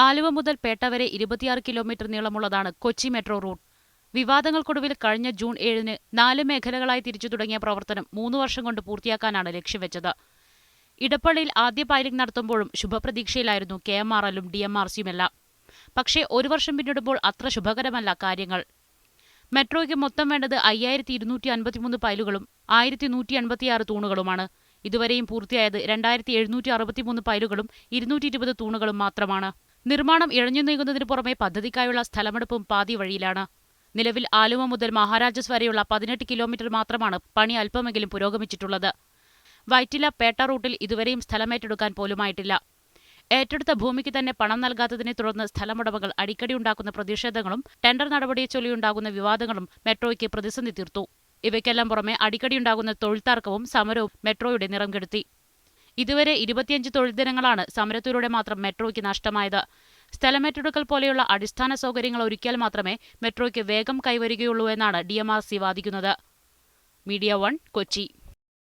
ആലുവ മുതൽ പേട്ട വരെ 26 kilometre നീളമുള്ളതാണ് Kochi metro root. വിവാദങ്ങൾക്കൊടുവിൽ കഴിഞ്ഞ ജൂൺ 7-ന് 4 മേഖലകളായി തിരിച്ചു തുടങ്ങിയ പ്രവർത്തനം 3 വർഷം കൊണ്ട് പൂർത്തിയാക്കാനാണ് ലക്ഷ്യംവെച്ചത്. ഇടപ്പള്ളിയിൽ ആദ്യ പൈലിംഗ് നടത്തുമ്പോഴും ശുഭപ്രതീക്ഷയിലായിരുന്നു KMRL-ഉം DMRC-യുമെല്ലാം. പക്ഷേ 1 വർഷം പിന്നിടുമ്പോൾ അത്ര ശുഭകരമല്ല കാര്യങ്ങൾ. മെട്രോയ്ക്ക് മൊത്തം വേണ്ടത് 5253 പൈലുകളും 1186 തൂണുകളുമാണ്. ഇതുവരെയും പൂർത്തിയായത് 2763 പൈലുകളും 220 തൂണുകളും മാത്രമാണ്. നിർമ്മാണം ഇഴഞ്ഞു നീങ്ങുന്നതിനു പുറമെ പദ്ധതിക്കായുള്ള സ്ഥലമെടുപ്പും പാതി വഴിയിലാണ്. നിലവിൽ ആലുവ മുതൽ മഹാരാജാസ് വരെയുള്ള 18 കിലോമീറ്റർ മാത്രമാണ് പണി അല്പമെങ്കിലും പുരോഗമിച്ചിട്ടുള്ളത്. വൈറ്റില പേട്ട റൂട്ടിൽ ഇതുവരെയും സ്ഥലമേറ്റെടുക്കാൻ പോലുമായിട്ടില്ല. ഏറ്റെടുത്ത ഭൂമിക്ക് തന്നെ പണം നൽകാത്തതിനെ തുടർന്ന് സ്ഥലമുടമകൾ അടിക്കടി ഉണ്ടാക്കുന്ന പ്രതിഷേധങ്ങളും ടെൻഡർ നടപടിയെ ചൊല്ലിയുണ്ടാകുന്ന വിവാദങ്ങളും മെട്രോയ്ക്ക് പ്രതിസന്ധി തീർത്തു. ഇവയ്ക്കെല്ലാം പുറമെ അടിക്കടിയുണ്ടാകുന്ന തൊഴിൽ തർക്കവും സമരവും മെട്രോയുടെ നിറം കെടുത്തി. ഇതുവരെ 25 തൊഴിൽ ദിനങ്ങളാണ് സമരത്തിലൂടെ മാത്രം മെട്രോയ്ക്ക് നഷ്ടമായത്. സ്ഥലമേറ്റെടുക്കൽ പോലെയുള്ള അടിസ്ഥാന സൗകര്യങ്ങൾ ഒരുക്കിയാൽ മാത്രമേ മെട്രോയ്ക്ക് വേഗം കൈവരികയുള്ളൂ എന്നാണ് DMRC വാദിക്കുന്നത്. മീഡിയ 1 കൊച്ചി.